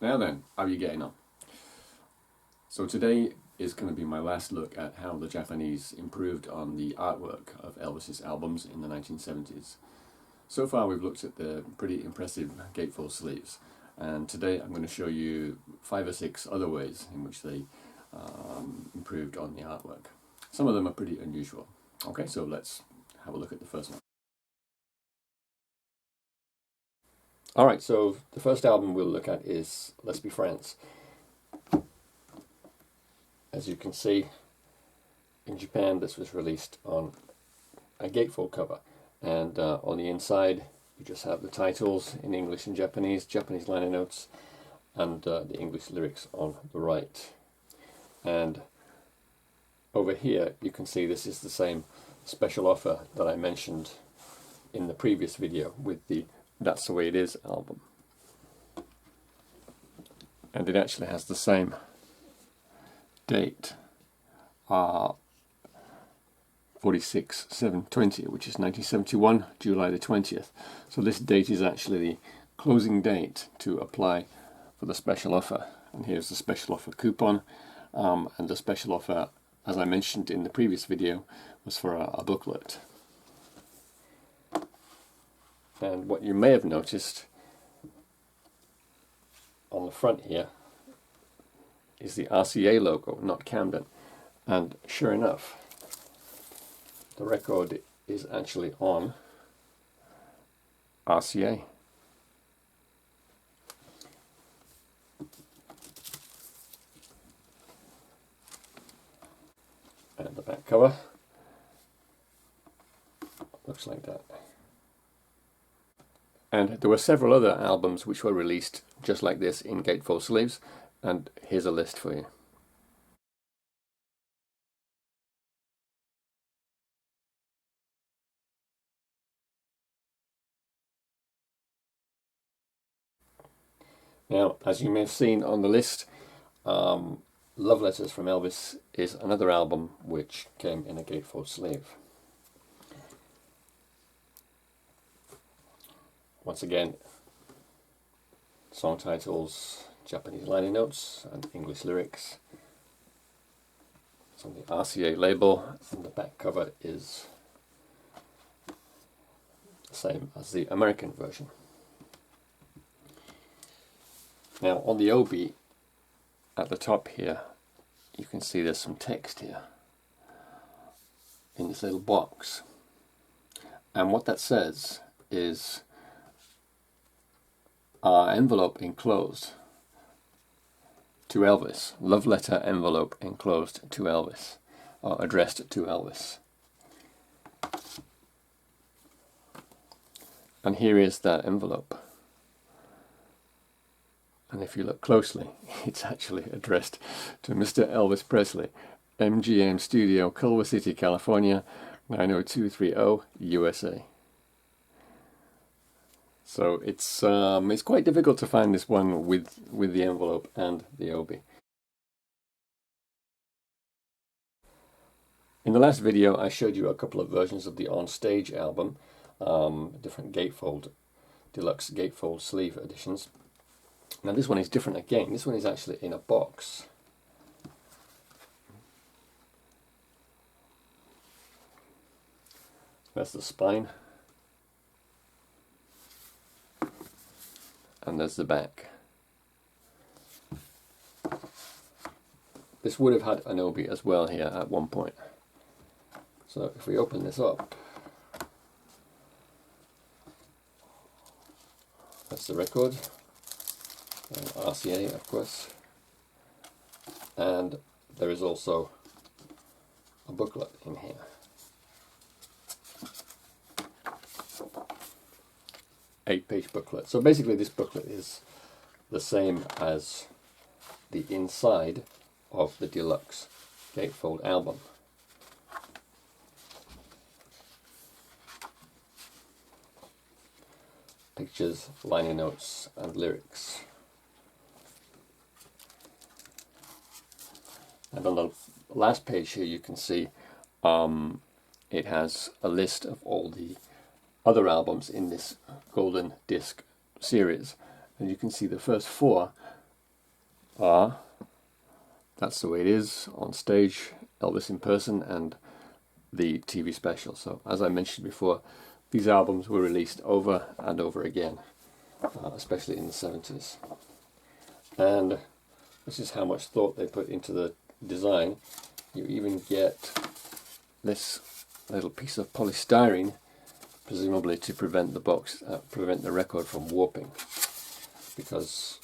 Now then, how are you getting on? So today is going to be my last look at how the Japanese improved on the artwork of Elvis's albums in the 1970s. So far we've looked at the pretty impressive gatefold sleeves, and today I'm going to show you 5 or 6 other ways in which they improved on the artwork. Some of them are pretty unusual. Okay, so let's have a look at the first one. Alright, so the first album we'll look at is Let's Be Friends. As you can see, in Japan this was released on a gatefold cover, and on the inside you just have the titles in English and Japanese liner notes, and the English lyrics on the right. And over here you can see this is the same special offer that I mentioned in the previous video with the That's the Way It Is album. And it actually has the same date, 46/7/20, which is 1971, July the 20th. So this date is actually the closing date to apply for the special offer. And here's the special offer coupon, and the special offer, as I mentioned in the previous video, was for a booklet. And what you may have noticed on the front here is the RCA logo, not Camden. And sure enough, the record is actually on RCA. And the back cover looks like that. And there were several other albums which were released just like this in gatefold sleeves, and here's a list for you. Now, as you may have seen on the list, Love Letters from Elvis is another album which came in a gatefold sleeve. Once again, song titles, Japanese liner notes, and English lyrics. It's on the RCA label, and the back cover is the same as the American version. Now on the obi at the top here, you can see there's some text here in this little box, and what that says is envelope enclosed to Elvis, love letter envelope enclosed to Elvis, or addressed to Elvis. And here is that envelope. And if you look closely, it's actually addressed to Mr. Elvis Presley, MGM Studio, Culver City, California, 90230, USA. So it's quite difficult to find this one with the envelope and the obi. In the last video I showed you a couple of versions of the On Stage album, different gatefold, deluxe gatefold sleeve editions. Now this one is different again. This one is actually in a box. That's the spine. And there's the back. This would have had an obi as well here at one point. So if we open this up, that's the record, and RCA of course, and there is also a booklet in here. Eight-page booklet. So basically this booklet is the same as the inside of the deluxe gatefold album. Pictures, liner notes, and lyrics. And on the last page here you can see it has a list of all the other albums in this golden disc series, and you can see the first 4 are That's the Way It Is on stage, Elvis in person, and the TV special. So as I mentioned before, these albums were released over and over again, especially in the 70s. And this is how much thought they put into the design. You even get this little piece of polystyrene, presumably to prevent the record from warping, because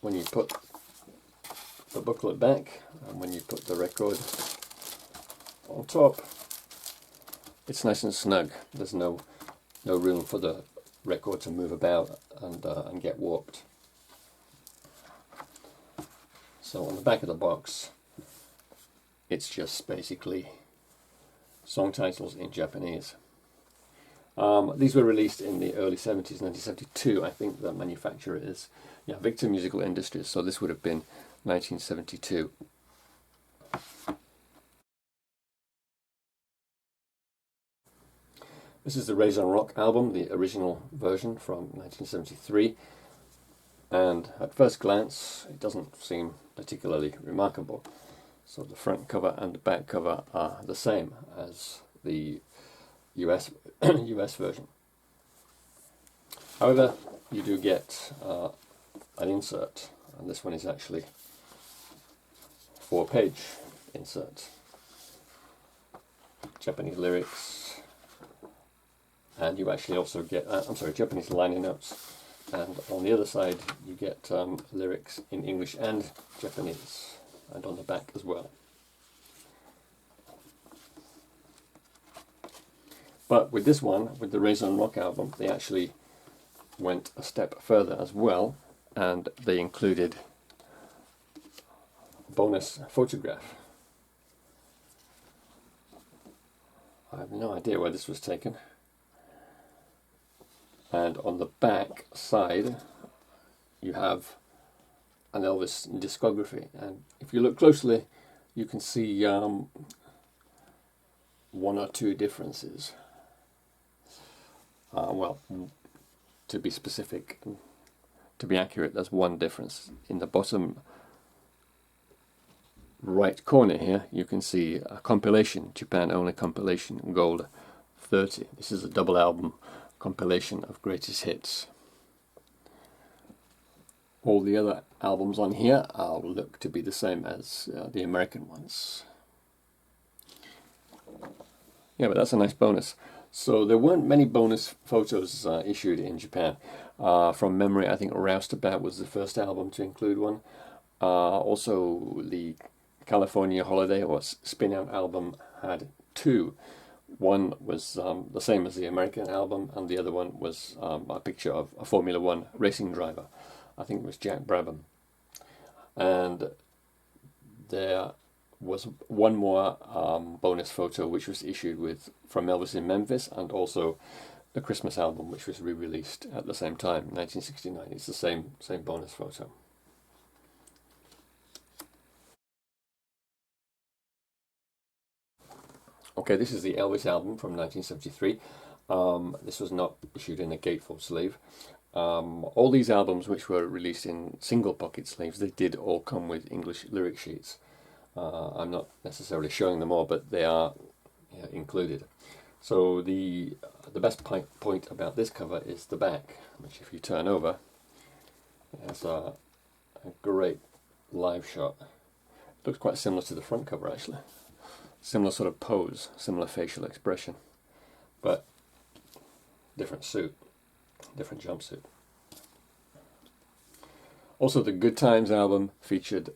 when you put the booklet back and when you put the record on top, it's nice and snug. There's no room for the record to move about and get warped. So on the back of the box, it's just basically song titles in Japanese. These were released in the early 70s, 1972. I think the manufacturer is Victor Musical Industries, so this would have been 1972. This is the Raison Rock album, the original version from 1973, and at first glance it doesn't seem particularly remarkable. So the front cover and the back cover are the same as the US version. However, you do get an insert, and this one is actually a 4-page insert. Japanese lyrics, and you actually also get, Japanese liner notes, and on the other side you get lyrics in English and Japanese, and on the back as well. But with this one, with the Raison Rock album, they actually went a step further as well, and they included a bonus photograph. I have no idea where this was taken. And on the back side, you have an Elvis discography, and if you look closely, you can see one or two differences. Well, to be specific, to be accurate, there's one difference. In the bottom right corner here, you can see a compilation, Japan only compilation, Gold 30. This is a double album compilation of greatest hits. All the other albums on here look to be the same as the American ones. Yeah, but that's a nice bonus. So there weren't many bonus photos issued in Japan. From memory, I think Roustabout was the first album to include one. Also, the California Holiday or Spin Out album had two. One was the same as the American album, and the other one was a picture of a Formula One racing driver. I think it was Jack Brabham. And there was one more bonus photo which was issued from Elvis in Memphis, and also the Christmas album, which was re-released at the same time, 1969. It's the same bonus photo. Okay, this is the Elvis album from 1973. This was not issued in a gatefold sleeve. All these albums which were released in single pocket sleeves, they did all come with English lyric sheets. I'm not necessarily showing them all, but they are included. So the best point about this cover is the back, which if you turn over, it has a great live shot. It looks quite similar to the front cover actually. Similar sort of pose, similar facial expression, but different suit, different jumpsuit. Also, the Good Times album featured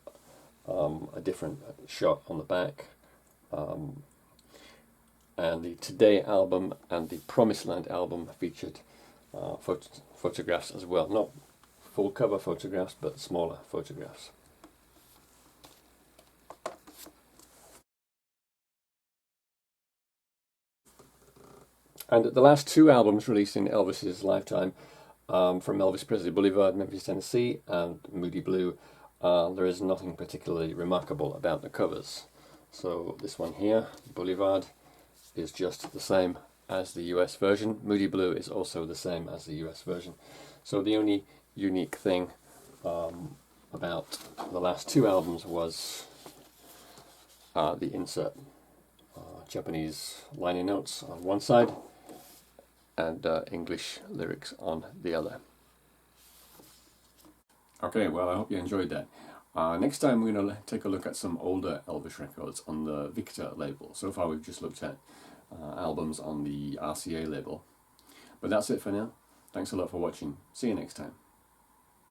a different shot on the back, and the Today album and the Promised Land album featured photographs as well. Not full cover photographs, but smaller photographs. And the last two albums released in Elvis's lifetime, from Elvis Presley Boulevard, Memphis, Tennessee, and Moody Blue, there is nothing particularly remarkable about the covers. So this one here, Boulevard, is just the same as the US version. Moody Blue is also the same as the US version. So the only unique thing about the last two albums was the insert Japanese liner notes on one side and English lyrics on the other. Okay, well, I hope you enjoyed that. Next time we're going to take a look at some older Elvis records on the Victor label. So far we've just looked at albums on the RCA label. But that's it for now. Thanks a lot for watching. See you next time.